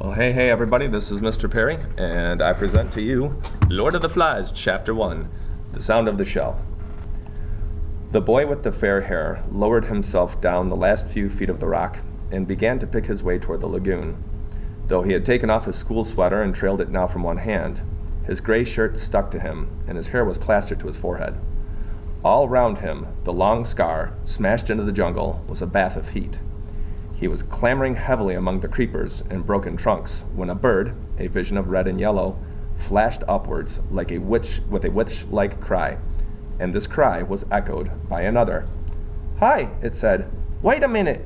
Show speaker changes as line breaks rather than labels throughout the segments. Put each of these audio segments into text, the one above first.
Well, hey everybody, this is Mr. Perry, and I present to you Lord of the Flies, Chapter 1, The Sound of the Shell. The boy with the fair hair lowered himself down the last few feet of the rock and began to pick his way toward the lagoon. Though he had taken off his school sweater and trailed it now from one hand, his gray shirt stuck to him, and his hair was plastered to his forehead. All round him, the long scar, smashed into the jungle, was a bath of heat. He was clambering heavily among the creepers and broken trunks when a bird, a vision of red and yellow, flashed upwards like a witch with a witch-like cry, and this cry was echoed by another. "Hi," it said. "Wait a minute."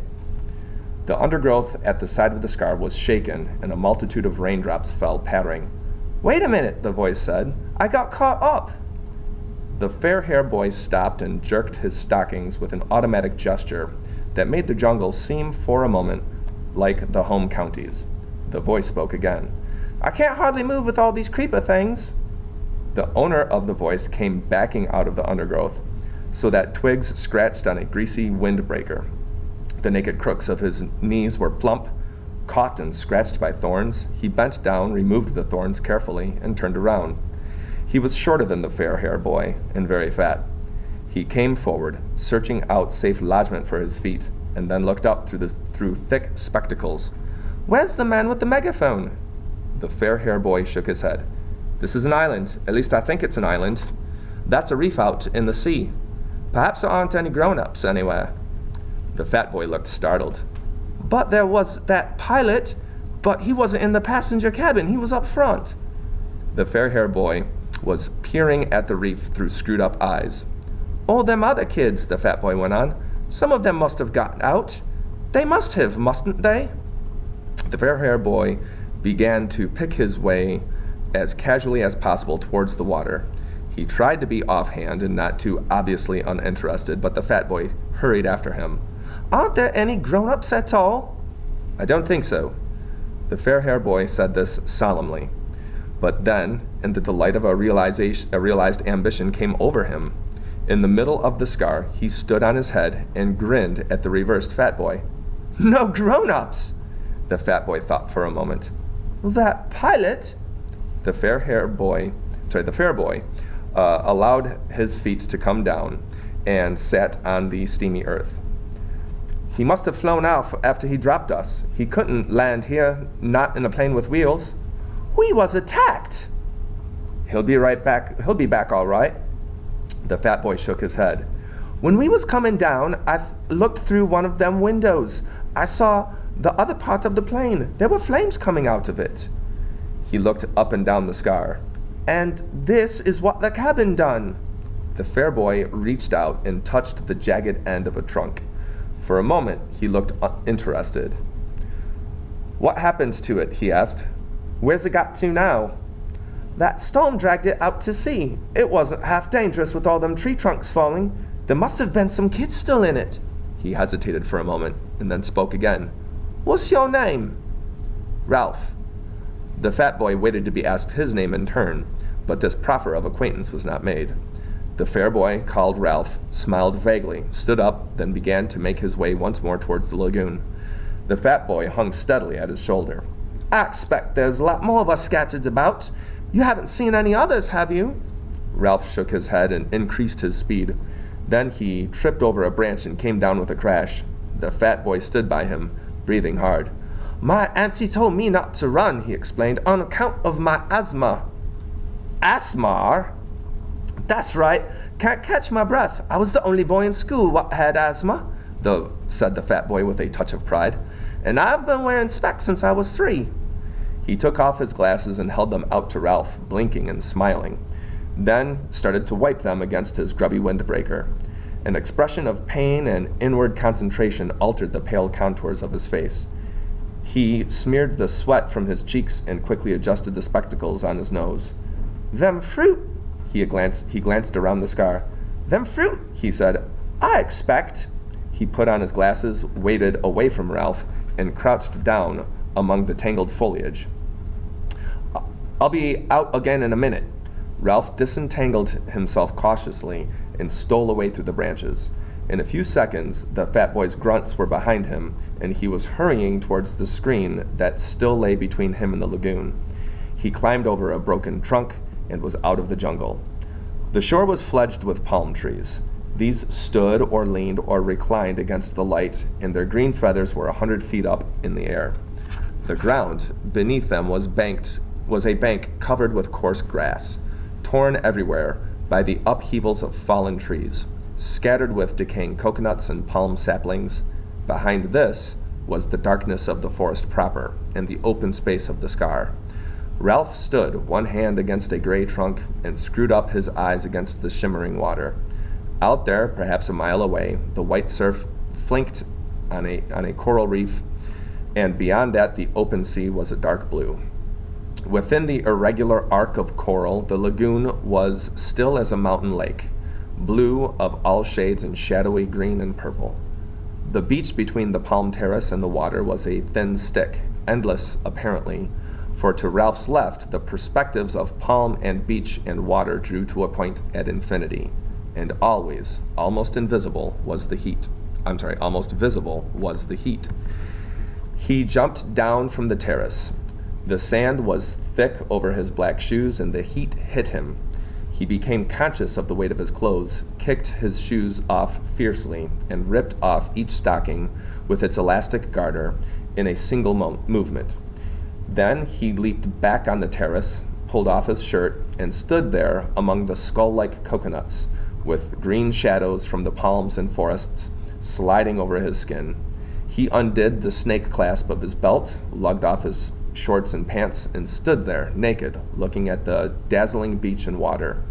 The undergrowth at the side of the scar was shaken, and a multitude of raindrops fell pattering. "Wait a minute," the voice said. "I got caught up." The fair-haired boy stopped and jerked his stockings with an automatic gesture that made the jungle seem for a moment like the home counties. The voice spoke again. "I can't hardly move with all these creeper things." The owner of the voice came backing out of the undergrowth, so that twigs scratched on a greasy windbreaker. The naked crooks of his knees were plump, caught and scratched by thorns. He bent down, removed the thorns carefully, and turned around. He was shorter than the fair-haired boy, and very fat. He came forward, searching out safe lodgment for his feet, and then looked up through thick spectacles. "Where's the man with the megaphone?" The fair-haired boy shook his head. "This is an island. At least I think it's an island. That's a reef out in the sea. Perhaps there aren't any grown-ups anywhere." The fat boy looked startled. "But there was that pilot, but he wasn't in the passenger cabin. He was up front." The fair-haired boy was peering at the reef through screwed-up eyes. "All them other kids," the fat boy went on. "Some of them must have gotten out. They must have, mustn't they?" The fair-haired boy began to pick his way as casually as possible towards the water. He tried to be offhand and not too obviously uninterested, but the fat boy hurried after him. "Aren't there any grown-ups at all?" "I don't think so." The fair-haired boy said this solemnly. But then, in the delight of a realized ambition came over him. In the middle of the scar, he stood on his head and grinned at the reversed fat boy. "No grown-ups!" The fat boy thought for a moment. "That pilot?" The fair boy allowed his feet to come down and sat on the steamy earth. "He must have flown off after he dropped us. He couldn't land here, not in a plane with wheels." "We was attacked." He'll be back all right." The fat boy shook his head. "When we was coming down, I looked through one of them windows. I saw the other part of the plane. There were flames coming out of it." He looked up and down the scar. "And this is what the cabin done." The fair boy reached out and touched the jagged end of a trunk. For a moment, he looked interested. "What happened to it?" he asked. "Where's it got to now?" "That storm dragged it out to sea. It wasn't half dangerous with all them tree trunks falling. There must have been some kids still in it." He hesitated for a moment and then spoke again. "What's your name?" "Ralph." The fat boy waited to be asked his name in turn, but this proffer of acquaintance was not made. The fair boy, called Ralph, smiled vaguely, stood up, then began to make his way once more towards the lagoon. The fat boy hung steadily at his shoulder. "I expect there's a lot more of us scattered about. You haven't seen any others, have you?" Ralph shook his head and increased his speed. Then he tripped over a branch and came down with a crash. The fat boy stood by him, breathing hard. "My auntie told me not to run," he explained, "on account of my asthma." "Asthma?" "That's right. Can't catch my breath. I was the only boy in school what had asthma," said the fat boy with a touch of pride. "And I've been wearing specs since I was 3. He took off his glasses and held them out to Ralph, blinking and smiling, then started to wipe them against his grubby windbreaker. An expression of pain and inward concentration altered the pale contours of his face. He smeared the sweat from his cheeks and quickly adjusted the spectacles on his nose. "Them fruit," he glanced around the scar. "Them fruit," he said. "I expect." He put on his glasses, waded away from Ralph, and crouched down among the tangled foliage. "I'll be out again in a minute." Ralph disentangled himself cautiously and stole away through the branches. In a few seconds, the fat boy's grunts were behind him, and he was hurrying towards the screen that still lay between him and the lagoon. He climbed over a broken trunk and was out of the jungle. The shore was fledged with palm trees. These stood or leaned or reclined against the light, and their green feathers were 100 feet up in the air. The ground beneath them was a bank covered with coarse grass, torn everywhere by the upheavals of fallen trees, scattered with decaying coconuts and palm saplings. Behind this was the darkness of the forest proper and the open space of the scar. Ralph stood, one hand against a gray trunk, and screwed up his eyes against the shimmering water. Out there, perhaps a mile away, the white surf flinked on a coral reef, and beyond that the open sea was a dark blue. Within the irregular arc of coral, the lagoon was still as a mountain lake, blue of all shades and shadowy green and purple. The beach between the palm terrace and the water was a thin stick, endless apparently, for to Ralph's left the perspectives of palm and beach and water drew to a point at infinity, and always, almost visible was the heat. He jumped down from the terrace. The sand was thick over his black shoes, and the heat hit him. He became conscious of the weight of his clothes, kicked his shoes off fiercely, and ripped off each stocking with its elastic garter in a single movement. Then he leaped back on the terrace, pulled off his shirt, and stood there among the skull-like coconuts, with green shadows from the palms and forests sliding over his skin. He undid the snake clasp of his belt, lugged off his shorts and pants, and stood there, naked, looking at the dazzling beach and water.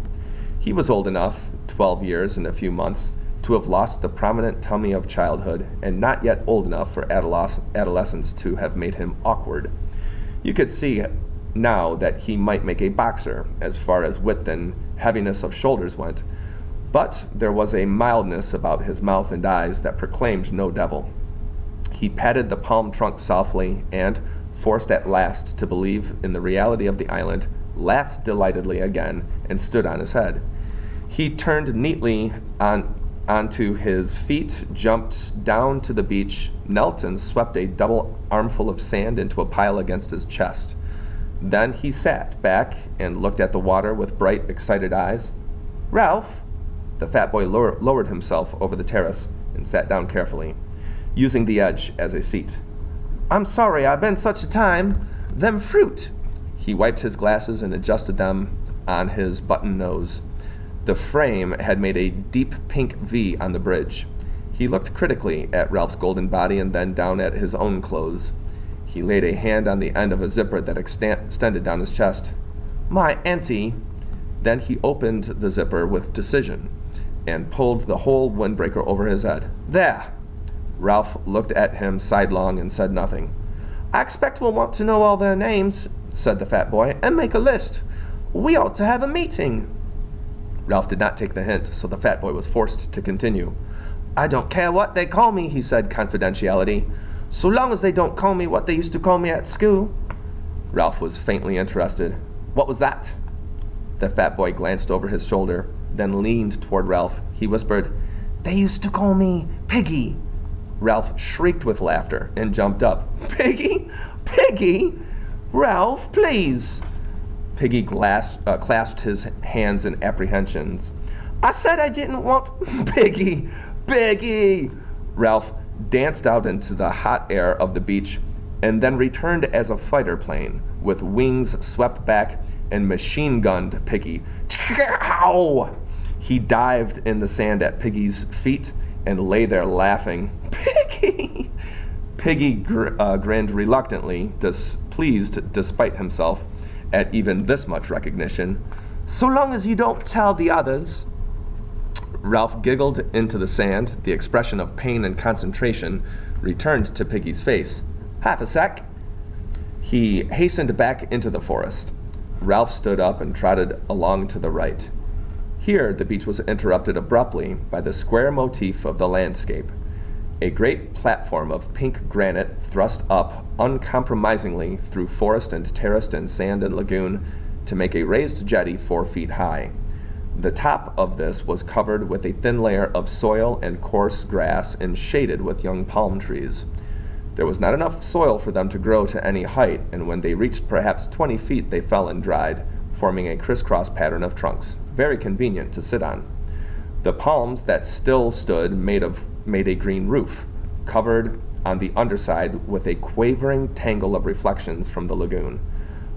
He was old enough, 12 years and a few months, to have lost the prominent tummy of childhood, and not yet old enough for adolescence to have made him awkward. You could see now that he might make a boxer, as far as width and heaviness of shoulders went, but there was a mildness about his mouth and eyes that proclaimed no devil. He patted the palm trunk softly and, forced at last to believe in the reality of the island, laughed delightedly again and stood on his head. He turned neatly onto his feet, jumped down to the beach, knelt and swept a double armful of sand into a pile against his chest. Then he sat back and looked at the water with bright, excited eyes. "Ralph!" The fat boy lowered himself over the terrace and sat down carefully, using the edge as a seat. "I'm sorry I've been such a time. Them fruit." He wiped his glasses and adjusted them on his button nose. The frame had made a deep pink V on the bridge. He looked critically at Ralph's golden body and then down at his own clothes. He laid a hand on the end of a zipper that extended down his chest. "My auntie." Then he opened the zipper with decision and pulled the whole windbreaker over his head. "There!" Ralph looked at him sidelong and said nothing. "I expect we'll want to know all their names," said the fat boy, "and make a list. We ought to have a meeting." Ralph did not take the hint, so the fat boy was forced to continue. "I don't care what they call me," he said, confidentiality, "so long as they don't call me what they used to call me at school." Ralph was faintly interested. "What was that?" The fat boy glanced over his shoulder, then leaned toward Ralph. He whispered, "They used to call me Piggy." Ralph shrieked with laughter and jumped up. "Piggy? Piggy? Ralph, please!" Piggy clasped his hands in apprehensions. "I said I didn't want Piggy! Piggy!" Ralph danced out into the hot air of the beach and then returned as a fighter plane, with wings swept back, and machine-gunned Piggy. Chow! He dived in the sand at Piggy's feet and lay there laughing. "Piggy!" Piggy grinned reluctantly, displeased despite himself at even this much recognition. "So long as you don't tell the others." Ralph giggled into the sand. The expression of pain and concentration returned to Piggy's face. "Half a sec." He hastened back into the forest. Ralph stood up and trotted along to the right. Here the beach was interrupted abruptly by the square motif of the landscape. A great platform of pink granite thrust up uncompromisingly through forest and terrace and sand and lagoon to make a raised jetty 4 feet high. The top of this was covered with a thin layer of soil and coarse grass and shaded with young palm trees. There was not enough soil for them to grow to any height, and when they reached perhaps 20 feet, they fell and dried, forming a crisscross pattern of trunks, very convenient to sit on. The palms that still stood made a green roof, covered on the underside with a quavering tangle of reflections from the lagoon.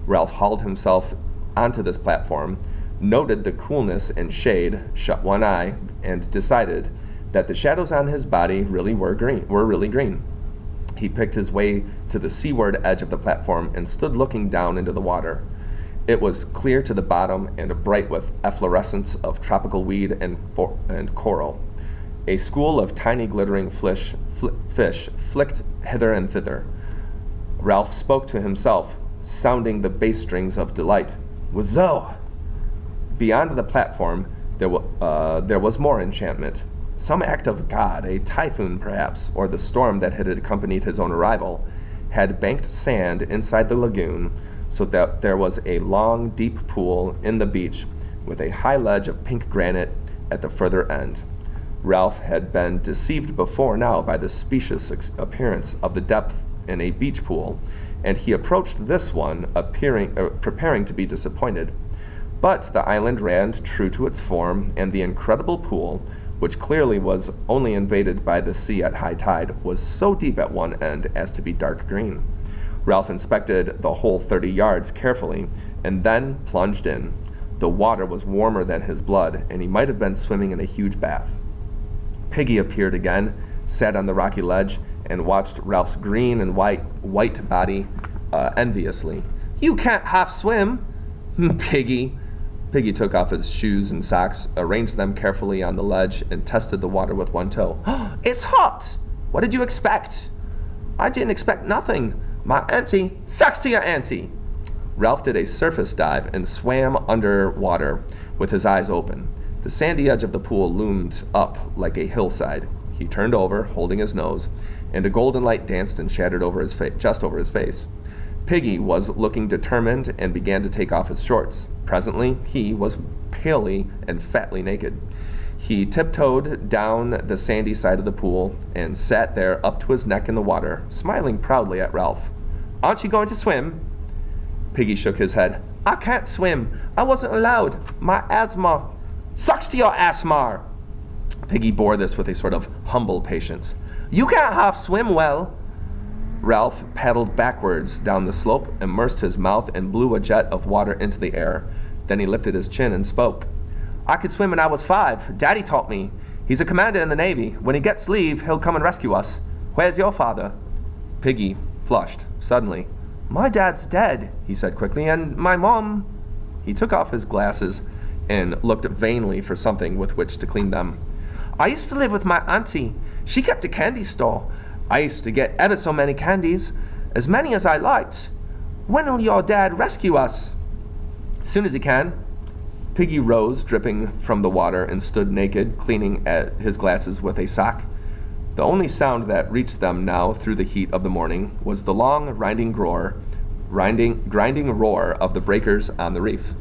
Ralph hauled himself onto this platform, noted the coolness and shade, shut one eye, and decided that the shadows on his body really were really green. He picked his way to the seaward edge of the platform and stood looking down into the water. It was clear to the bottom and bright with efflorescence of tropical weed and coral. A school of tiny glittering fish flicked hither and thither. Ralph spoke to himself, sounding the bass strings of delight. Wazoo! Beyond the platform, there was more enchantment. Some act of God, a typhoon perhaps, or the storm that had accompanied his own arrival, had banked sand inside the lagoon so that there was a long, deep pool in the beach with a high ledge of pink granite at the further end. Ralph had been deceived before now by the specious appearance of the depth in a beach pool, and he approached this one preparing to be disappointed. But the island ran true to its form, and the incredible pool, which clearly was only invaded by the sea at high tide, was so deep at one end as to be dark green. Ralph inspected the whole 30 yards carefully, and then plunged in. The water was warmer than his blood, and he might have been swimming in a huge bath. Piggy appeared again, sat on the rocky ledge, and watched Ralph's green and white body enviously. "You can't half swim, Piggy." Piggy took off his shoes and socks, arranged them carefully on the ledge, and tested the water with one toe. "It's hot! What did you expect?" "I didn't expect nothing. My auntie—" "Sucks to your auntie!" Ralph did a surface dive and swam under water with his eyes open. The sandy edge of the pool loomed up like a hillside. He turned over, holding his nose, and a golden light danced and shattered over just over his face. Piggy was looking determined and began to take off his shorts. Presently, he was palely and fatly naked. He tiptoed down the sandy side of the pool and sat there up to his neck in the water, smiling proudly at Ralph. "Aren't you going to swim?" Piggy shook his head. "I can't swim. I wasn't allowed. My asthma." "Sucks to your asthma!" Piggy bore this with a sort of humble patience. "You can't half swim well." Ralph paddled backwards down the slope, immersed his mouth, and blew a jet of water into the air. Then he lifted his chin and spoke. "I could swim when I was 5. Daddy taught me. He's a commander in the Navy. When he gets leave, he'll come and rescue us. Where's your father?" Piggy flushed suddenly. "My dad's dead," he said quickly, "and my mom—" He took off his glasses and looked vainly for something with which to clean them. "I used to live with my auntie. She kept a candy store. I used to get ever so many candies, as many as I liked. When'll your dad rescue us?" "Soon as he can." Piggy rose, dripping from the water, and stood naked, cleaning at his glasses with a sock. The only sound that reached them now through the heat of the morning was the long, grinding roar of the breakers on the reef.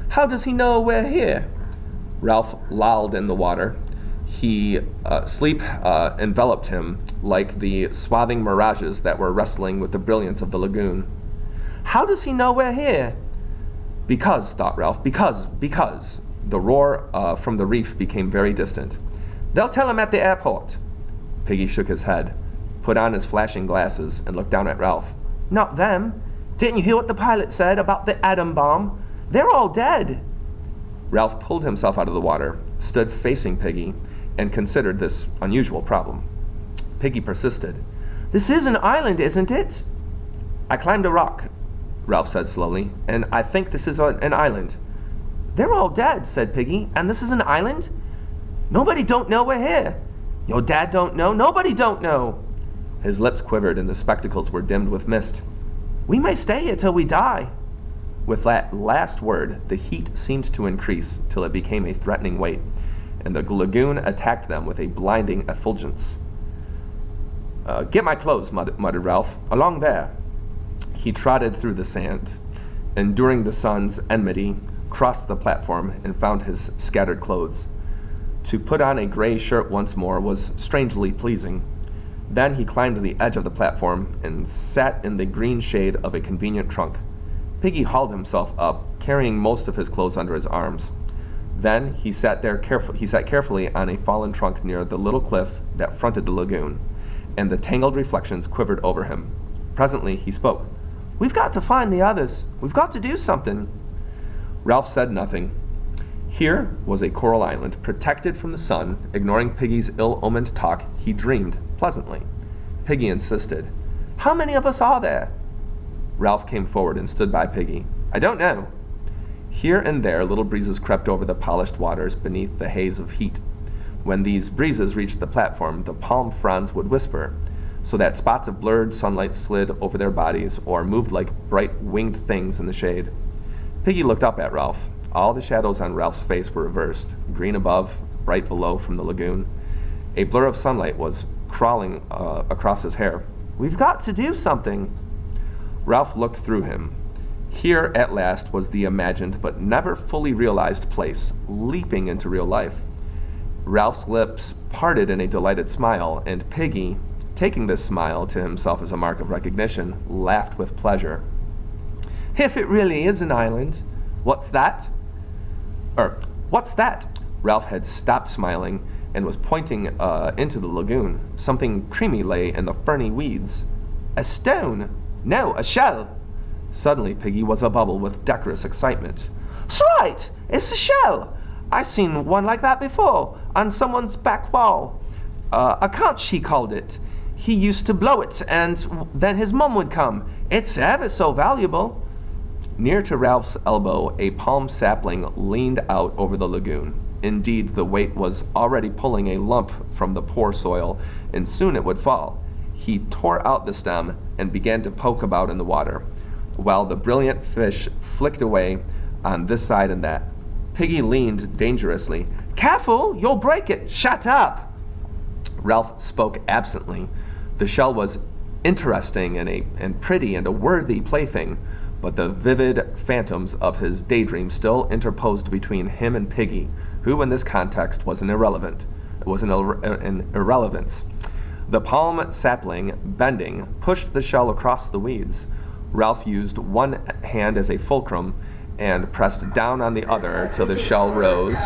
"How does he know we're here?" Ralph lolled in the water. Sleep enveloped him like the swathing mirages that were wrestling with the brilliance of the lagoon. "How does he know we're here?" "Because," thought Ralph, because. The roar from the reef became very distant. "They'll tell him at the airport." Piggy shook his head, put on his flashing glasses, and looked down at Ralph. "Not them. Didn't you hear what the pilot said about the atom bomb? They're all dead." Ralph pulled himself out of the water, stood facing Piggy, and considered this unusual problem. Piggy persisted. "This is an island, isn't it?" "I climbed a rock," Ralph said slowly, "and I think this is an island." "They're all dead," said Piggy, "and this is an island? Nobody don't know we're here. Your dad don't know. Nobody don't know." His lips quivered and the spectacles were dimmed with mist. "We may stay here till we die." With that last word, the heat seemed to increase till it became a threatening weight, and the lagoon attacked them with a blinding effulgence. "Get my clothes," muttered Ralph. "Along there." He trotted through the sand, enduring the sun's enmity, crossed the platform, and found his scattered clothes. To put on a gray shirt once more was strangely pleasing. Then he climbed to the edge of the platform and sat in the green shade of a convenient trunk. Piggy hauled himself up, carrying most of his clothes under his arms. Then he sat carefully on a fallen trunk near the little cliff that fronted the lagoon, and the tangled reflections quivered over him. Presently he spoke. "We've got to find the others. We've got to do something." Ralph said nothing. Here was a coral island, protected from the sun. Ignoring Piggy's ill-omened talk, he dreamed pleasantly. Piggy insisted. "How many of us are there?" Ralph came forward and stood by Piggy. "I don't know." Here and there little breezes crept over the polished waters beneath the haze of heat. When these breezes reached the platform, the palm fronds would whisper, so that spots of blurred sunlight slid over their bodies or moved like bright winged things in the shade. Piggy looked up at Ralph. All the shadows on Ralph's face were reversed, green above, bright below from the lagoon. A blur of sunlight was crawling across his hair. "We've got to do something." Ralph looked through him. Here at last was the imagined but never fully realized place, leaping into real life. Ralph's lips parted in a delighted smile, and Piggy, taking this smile to himself as a mark of recognition, laughed with pleasure. "If it really is an island, what's that?" What's that?" Ralph had stopped smiling and was pointing into the lagoon. Something creamy lay in the ferny weeds. "A stone? No, a shell." Suddenly Piggy was abubble with decorous excitement. "'S right! It's a shell! I seen one like that before, on someone's back wall. A conch, he called it. He used to blow it, and then his mum would come. It's ever so valuable." Near to Ralph's elbow, a palm sapling leaned out over the lagoon. Indeed, the weight was already pulling a lump from the poor soil, and soon it would fall. He tore out the stem and began to poke about in the water, while the brilliant fish flicked away on this side and that. Piggy leaned dangerously. "Careful, you'll break it. Shut up." Ralph spoke absently. The shell was interesting and pretty and a worthy plaything, but the vivid phantoms of his daydream still interposed between him and Piggy, who in this context was an irrelevance. The palm sapling, bending, pushed the shell across the weeds. Ralph used one hand as a fulcrum and pressed down on the other till the shell rose,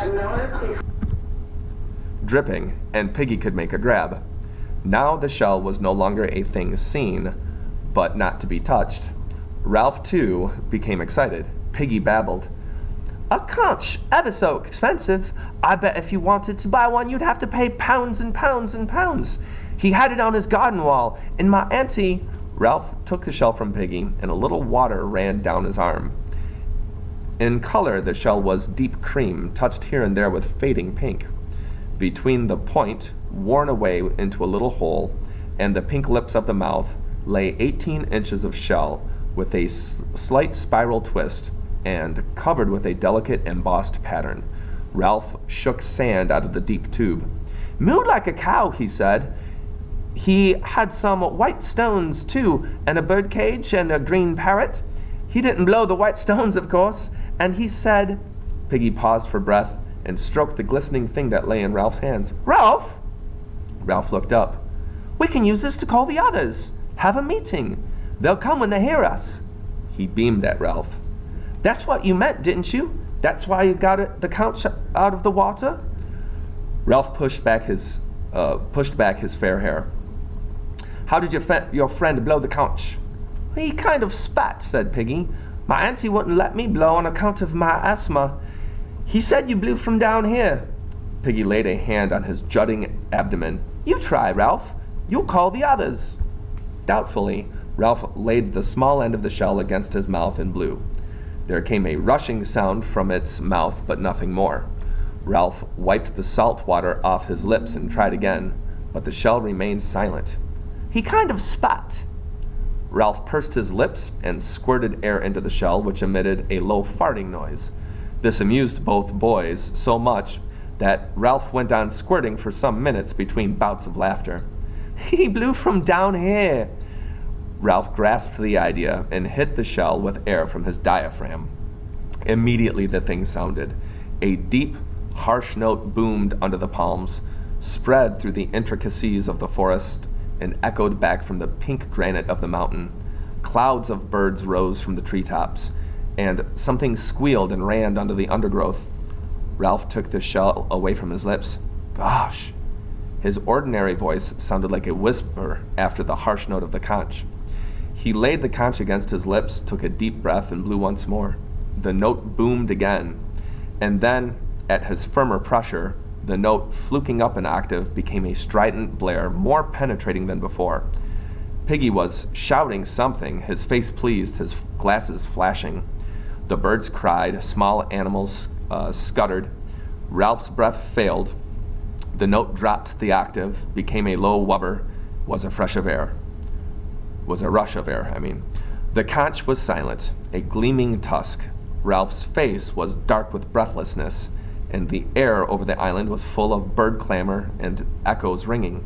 dripping, and Piggy could make a grab. Now the shell was no longer a thing seen, but not to be touched. Ralph, too, became excited. Piggy babbled. "A conch, ever so expensive. I bet if you wanted to buy one, you'd have to pay pounds and pounds and pounds. He had it on his garden wall, and my auntie—" Ralph took the shell from Piggy, and a little water ran down his arm. In color, the shell was deep cream, touched here and there with fading pink. Between the point, worn away into a little hole, and the pink lips of the mouth, lay 18 inches of shell, with a slight spiral twist, and covered with a delicate embossed pattern. Ralph shook sand out of the deep tube. "Mooed like a cow," he said. "He had some white stones, too, and a birdcage and a green parrot. He didn't blow the white stones, of course. And he said—" Piggy paused for breath and stroked the glistening thing that lay in Ralph's hands. "Ralph!" Ralph looked up. "We can use this to call the others. Have a meeting. They'll come when they hear us." He beamed at Ralph. "That's what you meant, didn't you? That's why you got the conch out of the water?" Ralph pushed back his fair hair. "How did your friend blow the conch?" "He kind of spat," said Piggy. "My auntie wouldn't let me blow on account of my asthma. He said you blew from down here." Piggy laid a hand on his jutting abdomen. "You try, Ralph. You'll call the others." Doubtfully, Ralph laid the small end of the shell against his mouth and blew. There came a rushing sound from its mouth, but nothing more. Ralph wiped the salt water off his lips and tried again, but the shell remained silent. "He kind of spat." Ralph pursed his lips and squirted air into the shell, which emitted a low farting noise. This amused both boys so much that Ralph went on squirting for some minutes between bouts of laughter. "He blew from down here." Ralph grasped the idea and hit the shell with air from his diaphragm. Immediately the thing sounded. A deep, harsh note boomed under the palms, spread through the intricacies of the forest, and echoed back from the pink granite of the mountain. Clouds of birds rose from the treetops, and something squealed and ran under the undergrowth. Ralph took the shell away from his lips. Gosh! His ordinary voice sounded like a whisper after the harsh note of the conch. He laid the conch against his lips, took a deep breath, and blew once more. The note boomed again, and then, at his firmer pressure, the note, fluking up an octave, became a strident blare, more penetrating than before. Piggy was shouting something, his face pleased, his glasses flashing. The birds cried, small animals scuttered. Ralph's breath failed. The note dropped the octave, became a low wubber, was a rush of air. The conch was silent, a gleaming tusk. Ralph's face was dark with breathlessness, and the air over the island was full of bird clamor and echoes ringing.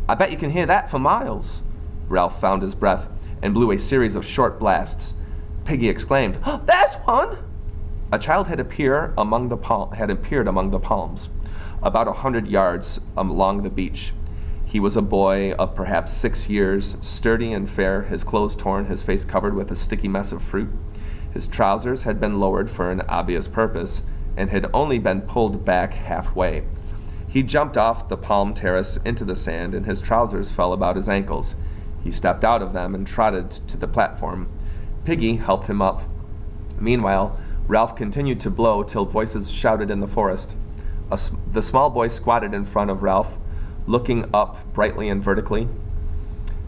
I bet you can hear that for miles. Ralph found his breath and blew a series of short blasts. Piggy exclaimed, "Oh, there's one!" A child had appeared among the palms, about 100 yards along the beach. He was a boy of perhaps 6 years, sturdy and fair, his clothes torn, his face covered with a sticky mess of fruit. His trousers had been lowered for an obvious purpose, and had only been pulled back halfway. He jumped off the palm terrace into the sand, and his trousers fell about his ankles. He stepped out of them and trotted to the platform. Piggy helped him up. Meanwhile, Ralph continued to blow till voices shouted in the forest. The small boy squatted in front of Ralph, looking up brightly and vertically.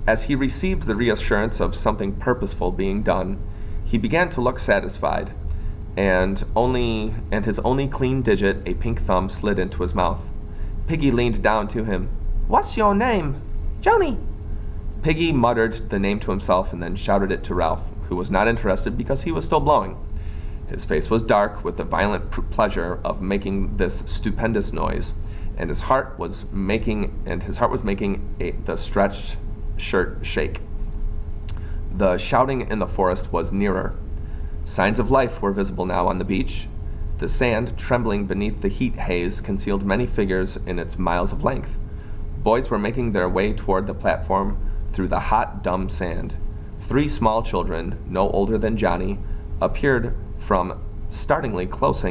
As he received the reassurance of something purposeful being done, he began to look satisfied, and his only clean digit, a pink thumb, slid into his mouth. Piggy leaned down to him. "What's your name?" "Johnny." Piggy muttered the name to himself and then shouted it to Ralph, who was not interested because he was still blowing. His face was dark with the violent pleasure of making this stupendous noise, and his heart was making the stretched shirt shake. The shouting in the forest was nearer. Signs of life were visible now on the beach. The sand, trembling beneath the heat haze, concealed many figures in its miles of length. Boys were making their way toward the platform through the hot, dumb sand. 3 small children, no older than Johnny, appeared from startlingly close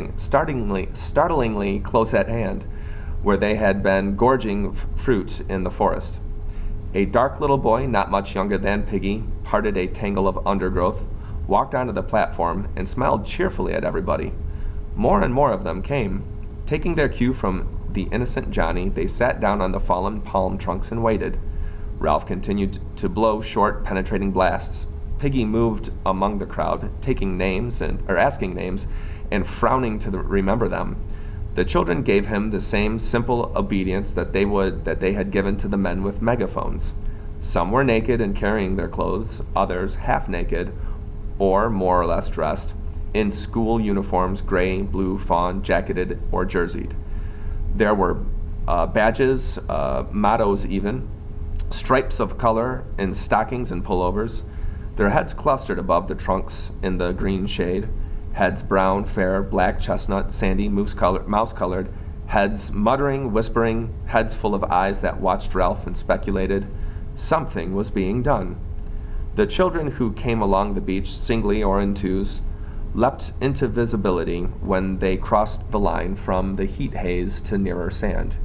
at hand, where they had been gorging fruit in the forest. A dark little boy, not much younger than Piggy, parted a tangle of undergrowth, walked onto the platform, and smiled cheerfully at everybody. More and more of them came. Taking their cue from the innocent Johnny, they sat down on the fallen palm trunks and waited. Ralph continued to blow short, penetrating blasts. Piggy moved among the crowd, asking names and frowning to remember them. The children gave him the same simple obedience that they had given to the men with megaphones. Some were naked and carrying their clothes, others half naked, or more or less dressed, in school uniforms, gray, blue, fawn, jacketed, or jerseyed. There were badges, mottos even, stripes of color in stockings and pullovers. Their heads clustered above the trunks in the green shade. Heads brown, fair, black, chestnut, sandy, mouse-colored. Heads muttering, whispering, heads full of eyes that watched Ralph and speculated. Something was being done. The children who came along the beach, singly or in twos, leapt into visibility when they crossed the line from the heat haze to nearer sand.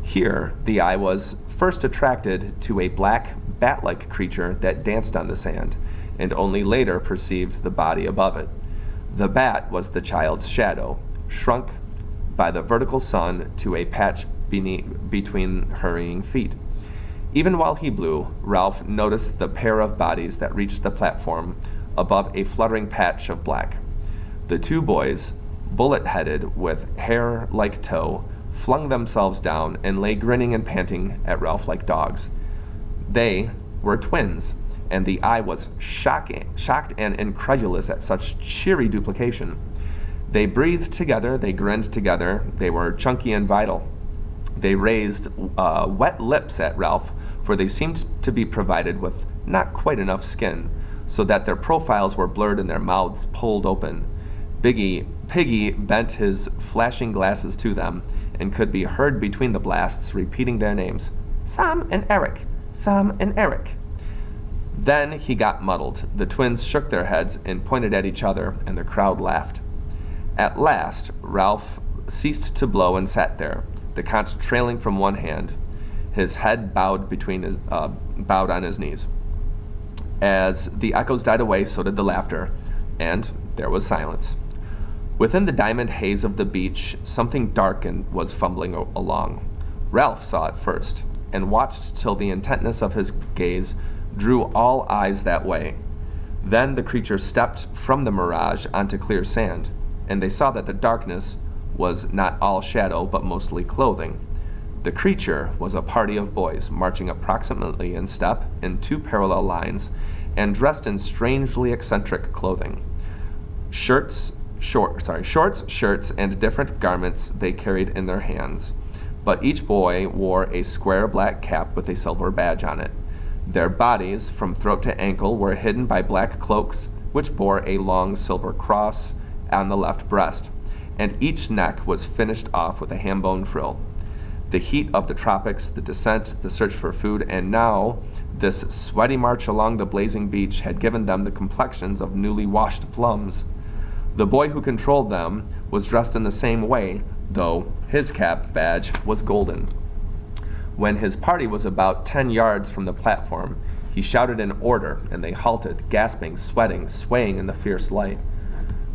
Here, the eye was first attracted to a black, bat-like creature that danced on the sand, and only later perceived the body above it. The bat was the child's shadow, shrunk by the vertical sun to a patch between hurrying feet. Even while he blew, Ralph noticed the pair of bodies that reached the platform above a fluttering patch of black. The 2 boys, bullet-headed with hair like tow, flung themselves down and lay grinning and panting at Ralph like dogs. They were twins, and the eye was shocked and incredulous at such cheery duplication. They breathed together, they grinned together, they were chunky and vital. They raised wet lips at Ralph, for they seemed to be provided with not quite enough skin, so that their profiles were blurred and their mouths pulled open. Piggy bent his flashing glasses to them and could be heard between the blasts repeating their names. Sam and Eric. Sam and Eric. Then he got muddled. The twins shook their heads and pointed at each other, and the crowd laughed. At last, Ralph ceased to blow and sat there, the conch trailing from one hand, his head bowed on his knees. As the echoes died away, so did the laughter, and there was silence. Within the diamond haze of the beach, something dark was fumbling along. Ralph saw it first, and watched till the intentness of his gaze drew all eyes that way. Then the creature stepped from the mirage onto clear sand, and they saw that the darkness was not all shadow, but mostly clothing. The creature was a party of boys, marching approximately in step in two parallel lines, and dressed in strangely eccentric clothing. Shorts, shirts, and different garments they carried in their hands, but each boy wore a square black cap with a silver badge on it. Their bodies, from throat to ankle, were hidden by black cloaks, which bore a long silver cross on the left breast, and each neck was finished off with a ham-bone frill. The heat of the tropics, the descent, the search for food, and now this sweaty march along the blazing beach had given them the complexions of newly washed plums. The boy who controlled them was dressed in the same way, though his cap badge was golden. When his party was about 10 yards from the platform, he shouted an order, and they halted, gasping, sweating, swaying in the fierce light.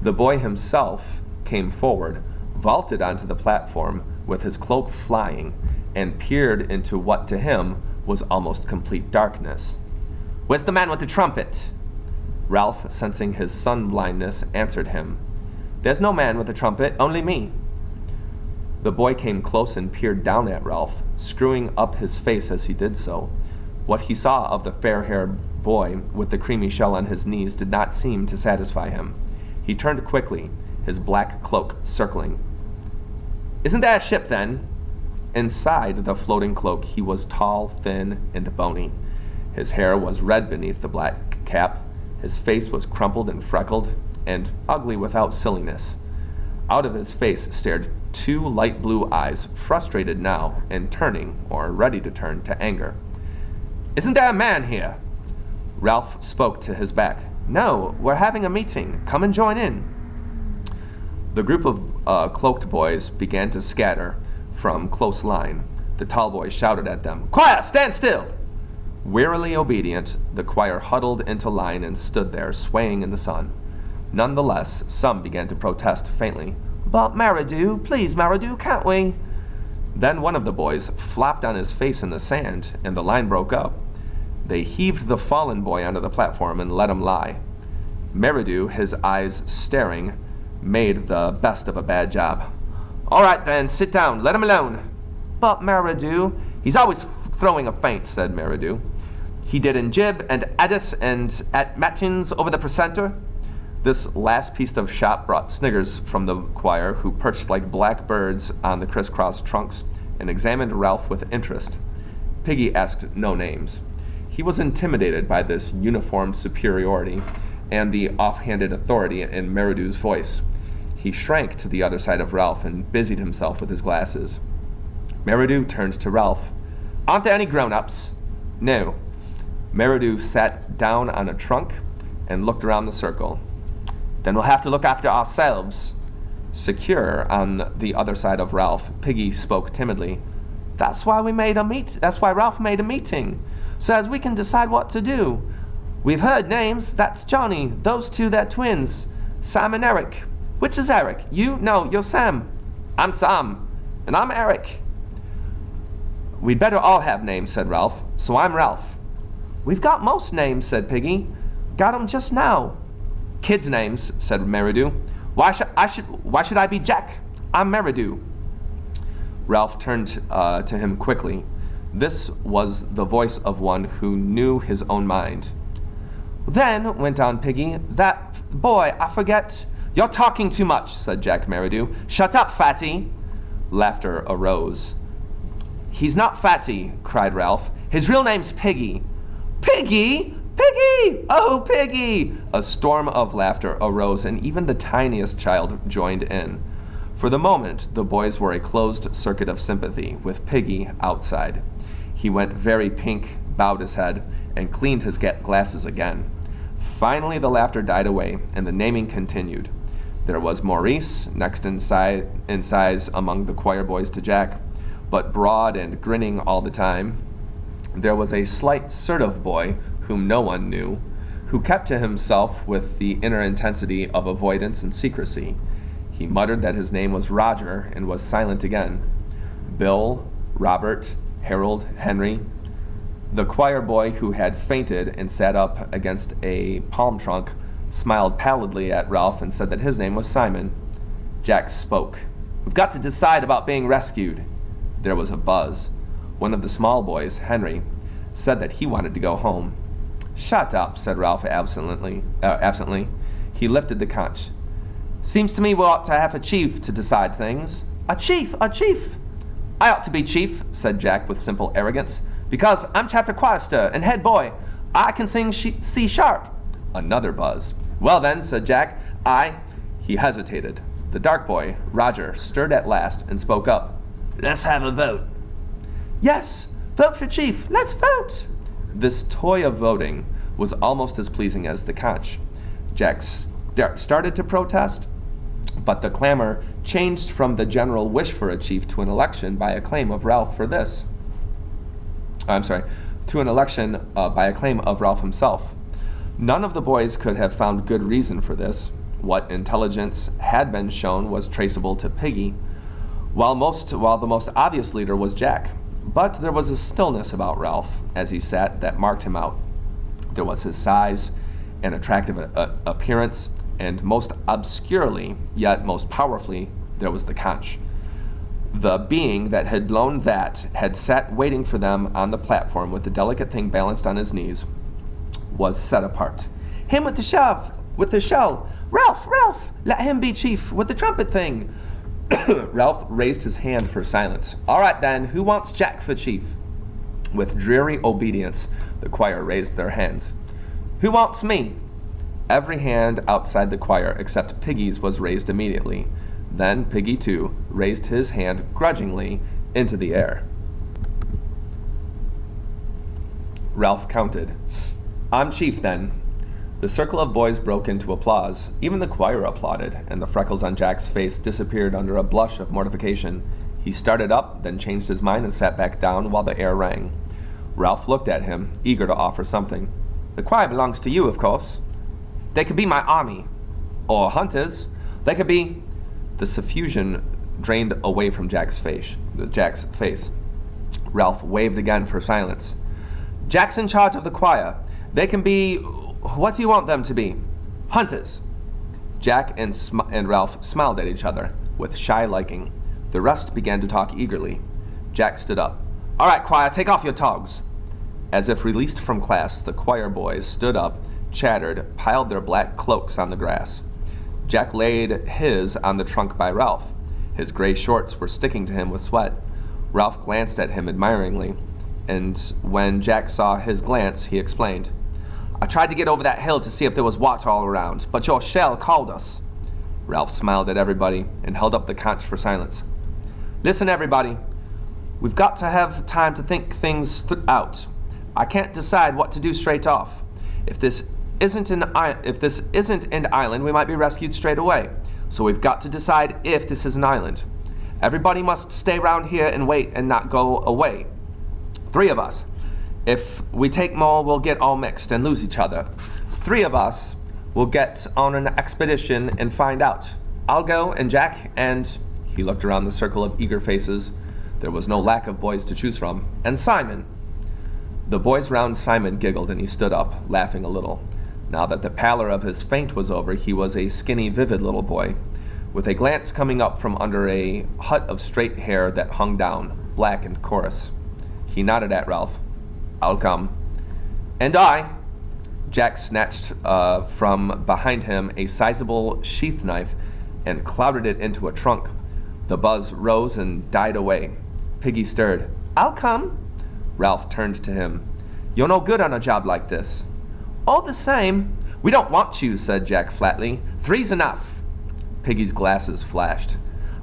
The boy himself came forward, vaulted onto the platform with his cloak flying, and peered into what to him was almost complete darkness. "Where's the man with the trumpet?" Ralph, sensing his sun-blindness, answered him. "There's no man with a trumpet, only me." The boy came close and peered down at Ralph, screwing up his face as he did so. What he saw of the fair-haired boy with the creamy shell on his knees did not seem to satisfy him. He turned quickly, his black cloak circling. "Isn't that a ship, then?" Inside the floating cloak he was tall, thin, and bony. His hair was red beneath the black cap. His face was crumpled and freckled, and ugly without silliness. Out of his face stared two light blue eyes, frustrated now, and turning, or ready to turn, to anger. "Isn't there a man here?" Ralph spoke to his back. "No, we're having a meeting. Come and join in." The group of cloaked boys began to scatter from close line. The tall boy shouted at them, "Choir, stand still!" Wearily obedient, the choir huddled into line and stood there, swaying in the sun. Nonetheless, some began to protest faintly. "But Merridew, please Merridew, can't we?" Then one of the boys flopped on his face in the sand, and the line broke up. They heaved the fallen boy onto the platform and let him lie. Merridew, his eyes staring, made the best of a bad job. "All right then, sit down, let him alone." "But Merridew, he's always throwing a feint," said Merridew. "He did in Jib and Addis and at Matins over the precentor." This last piece of shot brought sniggers from the choir, who perched like black birds on the crisscross trunks and examined Ralph with interest. Piggy asked no names. He was intimidated by this uniformed superiority and the offhanded authority in Merridew's voice. He shrank to the other side of Ralph and busied himself with his glasses. Merridew turned to Ralph. "Aren't there any grown-ups?" "No." Merridew sat down on a trunk and looked around the circle. "Then we'll have to look after ourselves." Secure on the other side of Ralph, Piggy spoke timidly. That's why Ralph made a meeting, so as we can decide what to do. We've heard names. That's Johnny. Those two, they're twins. Sam and Eric. Which is Eric? You? No, you're Sam." "I'm Sam. And I'm Eric." "We'd better all have names," said Ralph. "So I'm Ralph." "We've got most names," said Piggy. "Got 'em just now." "Kids' names," said Merridew. Why should I be Jack? I'm Merridew." Ralph turned to him quickly. This was the voice of one who knew his own mind. "Then," went on Piggy, "that boy, I forget—" "You're talking too much," said Jack Merridew. "Shut up, Fatty." Laughter arose. "He's not Fatty," cried Ralph. "His real name's Piggy." "Piggy? Piggy! Oh, Piggy! A storm of laughter arose, and even the tiniest child joined in. For the moment, the boys were a closed circuit of sympathy, with Piggy outside. He went very pink, bowed his head, and cleaned his glasses again. Finally, the laughter died away, and the naming continued. There was Maurice, next in size among the choir boys to Jack, but broad and grinning all the time. There was a slight Sertive boy, whom no one knew, who kept to himself with the inner intensity of avoidance and secrecy. He muttered that his name was Roger, and was silent again. Bill, Robert, Harold, Henry. The choir boy who had fainted and sat up against a palm trunk smiled pallidly at Ralph and said that his name was Simon. Jack spoke. "We've got to decide about being rescued." There was a buzz. One of the small boys, Henry, said that he wanted to go home. "Shut up," said Ralph absently. He lifted the conch. "Seems to me we ought to have a chief to decide things." "A chief! A chief!" "I ought to be chief," said Jack with simple arrogance, "because I'm chapter chorister and head boy. I can sing C sharp." Another buzz. "Well then," said Jack, He hesitated. The dark boy, Roger, stirred at last and spoke up. "Let's have a vote." "Yes, vote for chief. Let's vote." This toy of voting was almost as pleasing as the conch. Jack started to protest, but the clamor changed from the general wish for a chief to an election by acclaim of Ralph for this. To an election by acclaim of Ralph himself. None of the boys could have found good reason for this. What intelligence had been shown was traceable to Piggy, while the most obvious leader was Jack. But there was a stillness about Ralph as he sat that marked him out. There was his size and attractive appearance, and most obscurely, yet most powerfully, there was the conch. The being that had blown that had sat waiting for them on the platform with the delicate thing balanced on his knees was set apart. "Him with the shell! Ralph! Let him be chief with the trumpet thing!" Ralph raised his hand for silence. "All right then, who wants Jack for chief?" With dreary obedience, the choir raised their hands. "Who wants me?" Every hand outside the choir except Piggy's was raised immediately. Then Piggy, too, raised his hand grudgingly into the air. Ralph counted. "I'm chief, then." The circle of boys broke into applause. Even the choir applauded, and the freckles on Jack's face disappeared under a blush of mortification. He started up, then changed his mind and sat back down while the air rang. Ralph looked at him, eager to offer something. "The choir belongs to you, of course." "They could be my army." "Or hunters." "They could be—" The suffusion drained away from Jack's face. Ralph waved again for silence. "Jack's in charge of the choir. They can be— what do you want them to be?" "Hunters." Jack and Ralph smiled at each other, with shy liking. The rest began to talk eagerly. Jack stood up. "All right, choir, take off your togs." As if released from class, the choir boys stood up, chattered, piled their black cloaks on the grass. Jack laid his on the trunk by Ralph. His gray shorts were sticking to him with sweat. Ralph glanced at him admiringly, and when Jack saw his glance, he explained, "I tried to get over that hill to see if there was water all around, but your shell called us." Ralph smiled at everybody and held up the conch for silence. "Listen, everybody. We've got to have time to think things out. I can't decide what to do straight off. If this isn't an island, we might be rescued straight away. So we've got to decide if this is an island. Everybody must stay around here and wait and not go away. 3 of us. If we take more, we'll get all mixed and lose each other. 3 of us will get on an expedition and find out. I'll go, and Jack, and—" he looked around the circle of eager faces. There was no lack of boys to choose from. "And Simon." The boys round Simon giggled, and he stood up, laughing a little. Now that the pallor of his faint was over, he was a skinny, vivid little boy, with a glance coming up from under a hut of straight hair that hung down, black and coarse. He nodded at Ralph. "I'll come." "And I." Jack snatched from behind him a sizable sheath knife and clouted it into a trunk. The buzz rose and died away. Piggy stirred. "I'll come." Ralph turned to him. "You're no good on a job like this." All the same, we don't want you, said Jack flatly. 3's enough. Piggy's glasses flashed.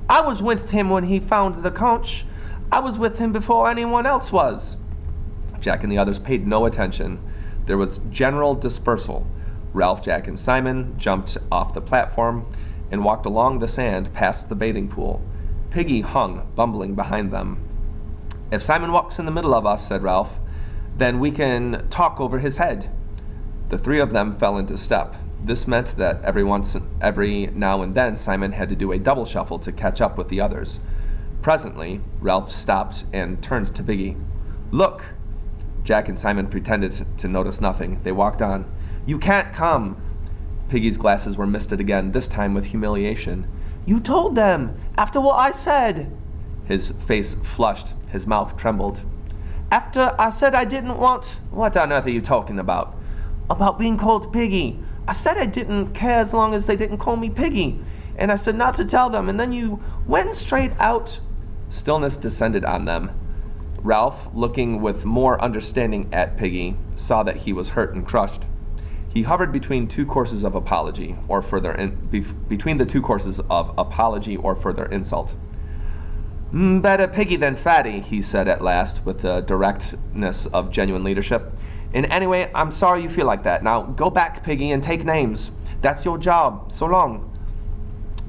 I was with him when he found the conch. I was with him before anyone else was. Jack and the others paid no attention. There was general dispersal. Ralph, Jack, and Simon jumped off the platform and walked along the sand past the bathing pool. Piggy hung, bumbling behind them. If Simon walks in the middle of us, said Ralph, then we can talk over his head. The 3 of them fell into step. This meant that every now and then Simon had to do a double shuffle to catch up with the others. Presently, Ralph stopped and turned to Piggy. Look! Jack and Simon pretended to notice nothing. They walked on. You can't come! Piggy's glasses were misted again, this time with humiliation. You told them, after what I said. His face flushed. His mouth trembled. After I said I didn't want... What on earth are you talking about? About being called Piggy. I said I didn't care as long as they didn't call me Piggy. And I said not to tell them, and then you went straight out. Stillness descended on them. Ralph, looking with more understanding at Piggy, saw that he was hurt and crushed. He hovered between two courses of apology, or between the two courses of apology or further insult. Better Piggy than Fatty, he said at last, with the directness of genuine leadership. And anyway, I'm sorry you feel like that. Now go back, Piggy, and take names. That's your job. So long.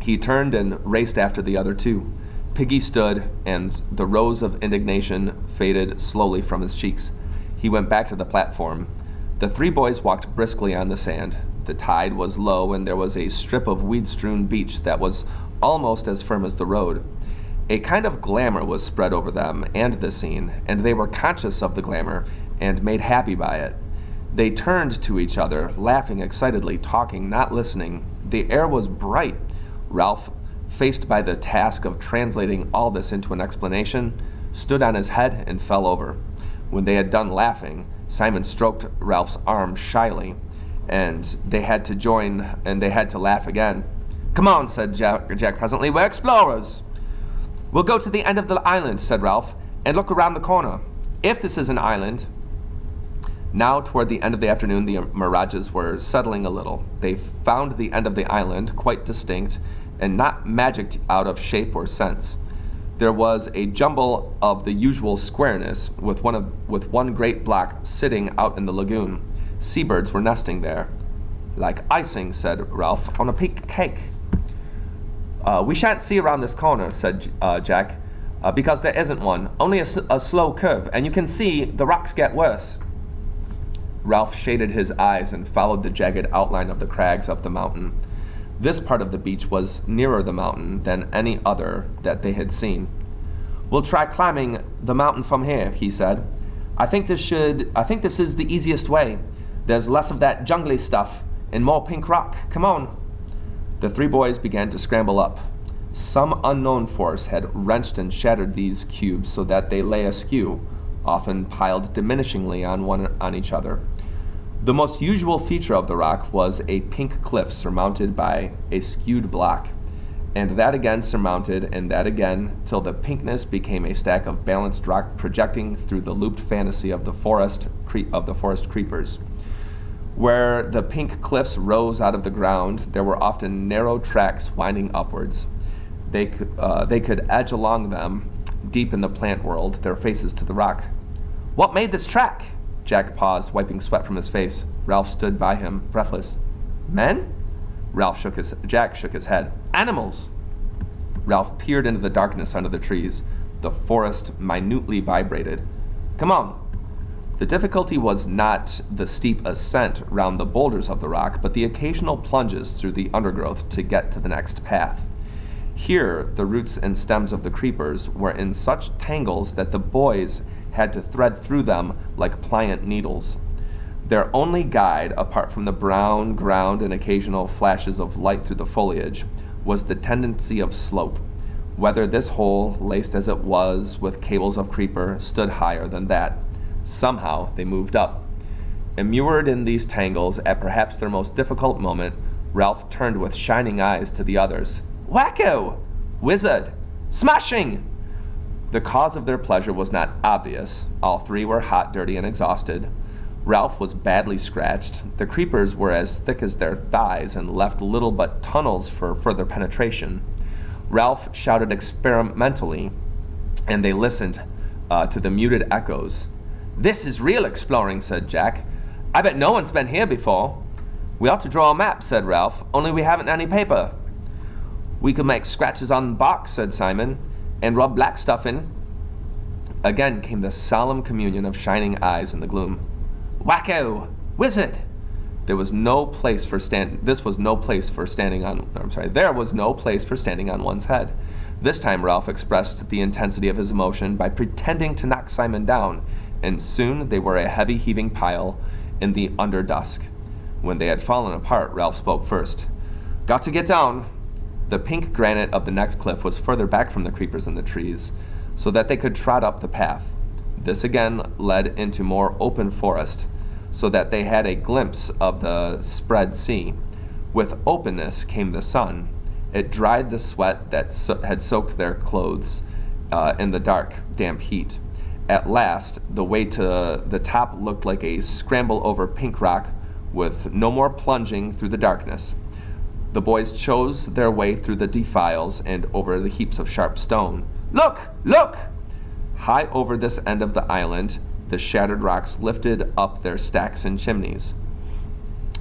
He turned and raced after the other 2. Piggy stood, and the rose of indignation faded slowly from his cheeks. He went back to the platform. The 3 boys walked briskly on the sand. The tide was low, and there was a strip of weed-strewn beach that was almost as firm as the road. A kind of glamour was spread over them and the scene, and they were conscious of the glamour and made happy by it. They turned to each other, laughing excitedly, talking, not listening. The air was bright. Ralph, faced by the task of translating all this into an explanation, stood on his head and fell over. When they had done laughing, Simon stroked Ralph's arm shyly, and they had to laugh again. Come on, said Jack presently, we're explorers. We'll go to the end of the island, said Ralph, and look around the corner. If this is an island... Now, toward the end of the afternoon, the mirages were settling a little. They found the end of the island quite distinct and not magicked out of shape or sense. There was a jumble of the usual squareness, with one great block sitting out in the lagoon. Seabirds were nesting there. Like icing, said Ralph, on a peak cake. We shan't see around this corner, said Jack, because there isn't one. Only a slow curve, and you can see the rocks get worse. Ralph shaded his eyes and followed the jagged outline of the crags up the mountain. This part of the beach was nearer the mountain than any other that they had seen. We'll try climbing the mountain from here, he said. I think this is the easiest way. There's less of that jungly stuff and more pink rock. Come on. The 3 boys began to scramble up. Some unknown force had wrenched and shattered these cubes so that they lay askew, often piled diminishingly on each other. The most usual feature of the rock was a pink cliff surmounted by a skewed block, and that again surmounted, and that again, till the pinkness became a stack of balanced rock projecting through the looped fantasy of the forest creepers. Where the pink cliffs rose out of the ground, there were often narrow tracks winding upwards. They could edge along them, deep in the plant world, their faces to the rock. What made this track? Jack paused, wiping sweat from his face. Ralph stood by him, breathless. Men? Jack shook his head. Animals! Ralph peered into the darkness under the trees. The forest minutely vibrated. Come on. The difficulty was not the steep ascent round the boulders of the rock, but the occasional plunges through the undergrowth to get to the next path. Here, the roots and stems of the creepers were in such tangles that the boys had to thread through them like pliant needles. Their only guide, apart from the brown ground and occasional flashes of light through the foliage, was the tendency of slope. Whether this hole, laced as it was with cables of creeper, stood higher than that. Somehow they moved up. Immured in these tangles, at perhaps their most difficult moment, Ralph turned with shining eyes to the others. Wacko! Wizard! Smashing! The cause of their pleasure was not obvious. All 3 were hot, dirty, and exhausted. Ralph was badly scratched. The creepers were as thick as their thighs and left little but tunnels for further penetration. Ralph shouted experimentally, and they listened to the muted echoes. "This is real exploring," said Jack. "I bet no one's been here before." "We ought to draw a map," said Ralph, "only we haven't any paper." "We could make scratches on the bark," said Simon, "and rub black stuff in." Again came the solemn communion of shining eyes in the gloom. "Wacko! Wizard!" There was no place for standing on one's head. This time Ralph expressed the intensity of his emotion by pretending to knock Simon down, and soon they were a heavy heaving pile in the underdusk. When they had fallen apart, Ralph spoke first. "Got to get down." The pink granite of the next cliff was further back from the creepers and the trees, so that they could trot up the path. This again led into more open forest, so that they had a glimpse of the spread sea. With openness came the sun. It dried the sweat that had soaked their clothes in the dark, damp heat. At last, the way to the top looked like a scramble over pink rock with no more plunging through the darkness. The boys chose their way through the defiles and over the heaps of sharp stone. "Look! Look!" High over this end of the island, the shattered rocks lifted up their stacks and chimneys.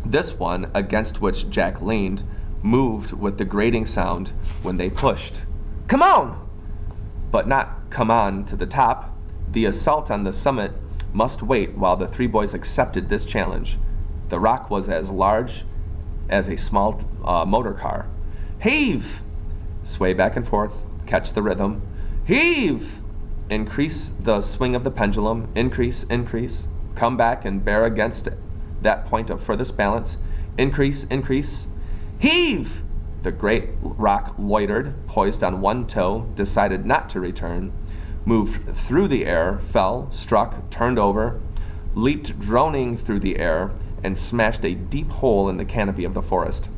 This one, against which Jack leaned, moved with the grating sound when they pushed. "Come on!" But not "come on" to the top. The assault on the summit must wait while the three boys accepted this challenge. The rock was as large as a small motor car. "Heave!" Sway back and forth, catch the rhythm. "Heave!" Increase the swing of the pendulum, increase, increase. Come back and bear against that point of furthest balance. Increase, increase. Heave! The great rock loitered, poised on one toe, decided not to return, moved through the air, fell, struck, turned over, leaped droning through the air, and smashed a deep hole in the canopy of the forest.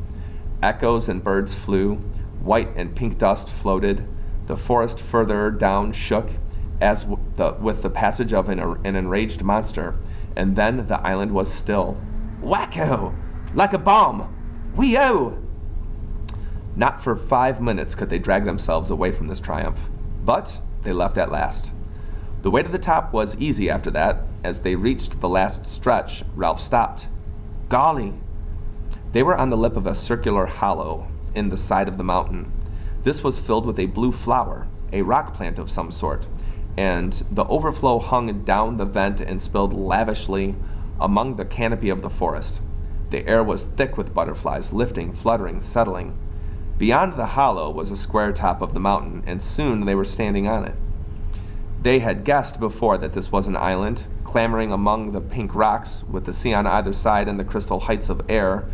Echoes and birds flew, white and pink dust floated, the forest further down shook, as with the passage of an enraged monster, and then the island was still. "Wacko! Like a bomb! Whee-oh!" Not for 5 minutes could they drag themselves away from this triumph, but they left at last. The way to the top was easy after that. As they reached the last stretch, Ralph stopped. "Golly!" They were on the lip of a circular hollow in the side of the mountain. This was filled with a blue flower, a rock plant of some sort, and the overflow hung down the vent and spilled lavishly among the canopy of the forest. The air was thick with butterflies, lifting, fluttering, settling. Beyond the hollow was a square top of the mountain, and soon they were standing on it. They had guessed before that this was an island, clambering among the pink rocks, with the sea on either side and the crystal heights of air.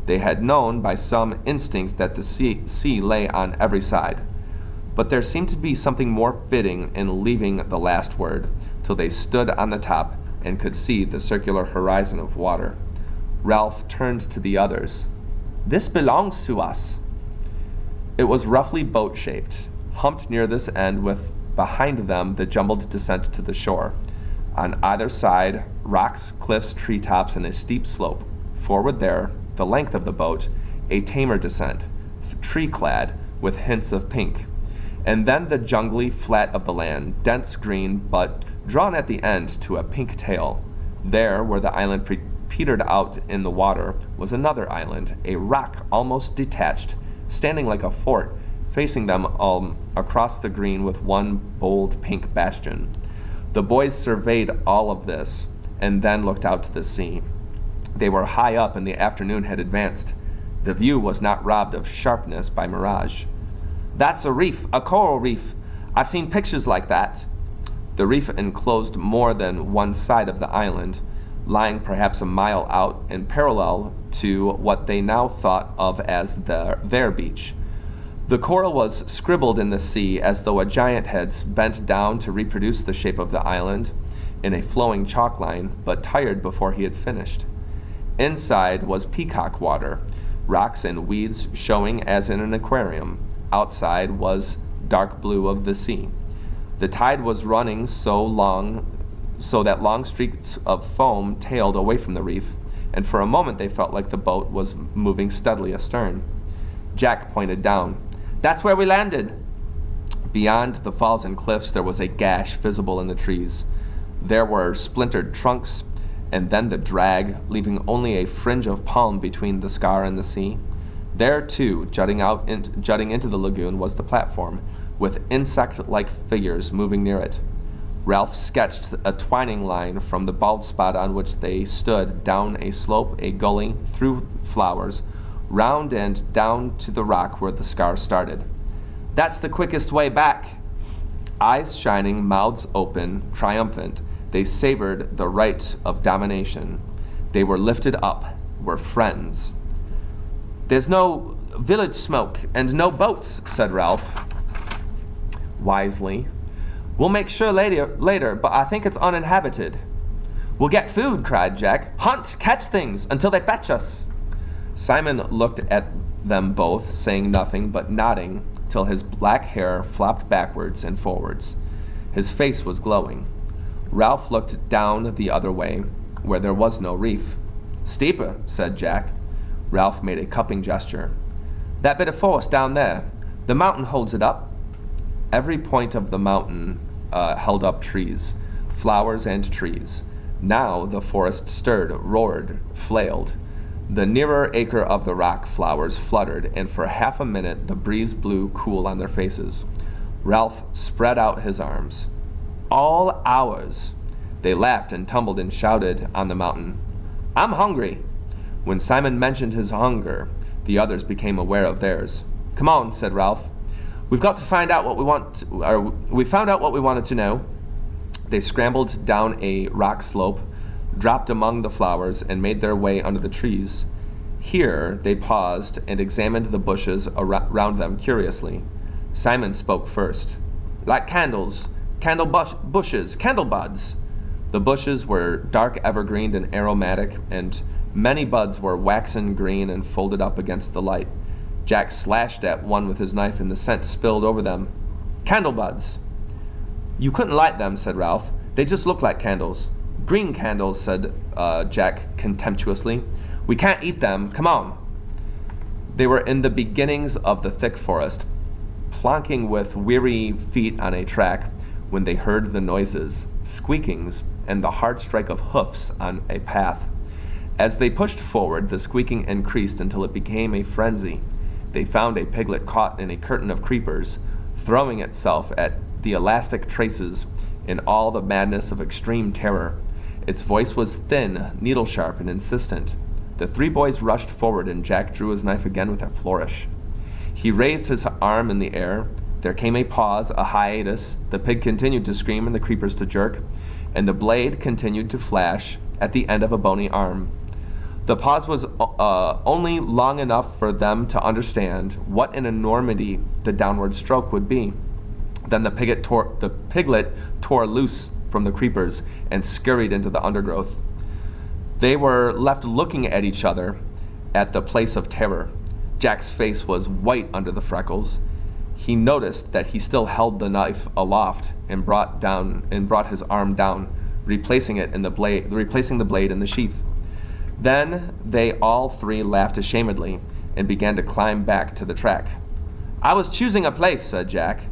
They had known by some instinct that the sea lay on every side. But there seemed to be something more fitting in leaving the last word, till they stood on the top and could see the circular horizon of water. Ralph turned to the others. "This belongs to us." It was roughly boat-shaped, humped near this end, with behind them the jumbled descent to the shore. On either side, rocks, cliffs, treetops, and a steep slope. Forward there, the length of the boat, a tamer descent, tree-clad, with hints of pink. And then the jungly flat of the land, dense green, but drawn at the end to a pink tail. There, where the island petered out in the water, was another island, a rock almost detached, standing like a fort, facing them all across the green with one bold pink bastion. The boys surveyed all of this, and then looked out to the sea. They were high up, and the afternoon had advanced. The view was not robbed of sharpness by mirage. "That's a reef, a coral reef. I've seen pictures like that." The reef enclosed more than one side of the island, lying perhaps a mile out and parallel to what they now thought of as their beach. The coral was scribbled in the sea as though a giant had bent down to reproduce the shape of the island in a flowing chalk line, but tired before he had finished. Inside was peacock water, rocks and weeds showing as in an aquarium. Outside was dark blue of the sea. The tide was running so long so that long streaks of foam tailed away from the reef, and for a moment they felt like the boat was moving steadily astern. Jack pointed down. "That's where we landed." Beyond the falls and cliffs there was a gash visible in the trees. There were splintered trunks, and then the drag, leaving only a fringe of palm between the scar and the sea. There, too, jutting into the lagoon, was the platform, with insect-like figures moving near it. Ralph sketched a twining line from the bald spot on which they stood down a slope, a gully, through flowers, round and down to the rock where the scar started. "That's the quickest way back." Eyes shining, mouths open, triumphant, they savored the right of domination. They were lifted up, were friends. "There's no village smoke and no boats," said Ralph wisely. "We'll make sure later, but I think it's uninhabited." "We'll get food," cried Jack. "Hunt, catch things until they fetch us." Simon looked at them both, saying nothing but nodding till his black hair flopped backwards and forwards. His face was glowing. Ralph looked down the other way, where there was no reef. "Steeper," said Jack. Ralph made a cupping gesture. "That bit of forest down there. The mountain holds it up." Every point of the mountain held up trees, flowers and trees. Now the forest stirred, roared, flailed. The nearer acre of the rock flowers fluttered, and for half a minute the breeze blew cool on their faces. Ralph spread out his arms. "All ours." They laughed and tumbled and shouted on the mountain. "I'm hungry." When Simon mentioned his hunger, the others became aware of theirs. "Come on," said Ralph. "We've got to find out what we want, we found out what we wanted to know." They scrambled down a rock slope, dropped among the flowers, and made their way under the trees. Here they paused and examined the bushes around them curiously. Simon spoke first. "Like candles, bushes, candle buds." The bushes were dark evergreen and aromatic, and many buds were waxen green and folded up against the light. Jack slashed at one with his knife, and the scent spilled over them. "Candle buds." "You couldn't light them," said Ralph. "They just look like candles." "Green candles," said Jack contemptuously. "We can't eat them. Come on." They were in the beginnings of the thick forest, plonking with weary feet on a track, when they heard the noises, squeakings, and the hard strike of hoofs on a path. As they pushed forward, the squeaking increased until it became a frenzy. They found a piglet caught in a curtain of creepers, throwing itself at the elastic traces in all the madness of extreme terror. Its voice was thin, needle-sharp, and insistent. The three boys rushed forward, and Jack drew his knife again with a flourish. He raised his arm in the air. There came a pause, a hiatus. The pig continued to scream and the creepers to jerk, and the blade continued to flash at the end of a bony arm. The pause was only long enough for them to understand what an enormity the downward stroke would be. Then the piglet tore loose from the creepers and scurried into the undergrowth. They were left looking at each other at the place of terror. Jack's face was white under the freckles. He noticed that he still held the knife aloft and brought his arm down, replacing the blade in the sheath. Then they all three laughed ashamedly and began to climb back to the track. "I was choosing a place," said Jack.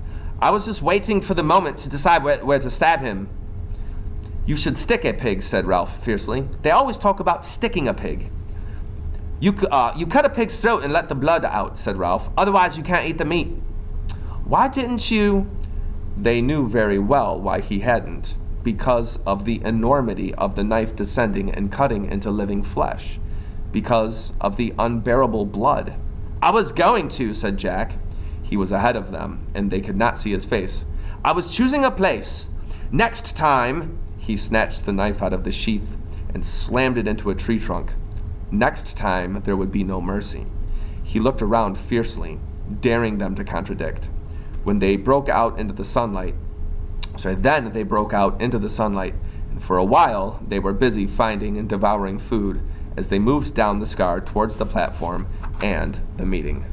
"I was just waiting for the moment to decide where to stab him." "You should stick a pig," said Ralph fiercely. "They always talk about sticking a pig." You cut a pig's throat and let the blood out," said Ralph. "Otherwise you can't eat the meat." "Why didn't you?" They knew very well why he hadn't. Because of the enormity of the knife descending and cutting into living flesh. Because of the unbearable blood. "I was going to," said Jack. He was ahead of them, and they could not see his face. "I was choosing a place. Next time," he snatched the knife out of the sheath and slammed it into a tree trunk. Next time, there would be no mercy. He looked around fiercely, daring them to contradict. Then they broke out into the sunlight, and for a while they were busy finding and devouring food as they moved down the scar towards the platform and the meeting.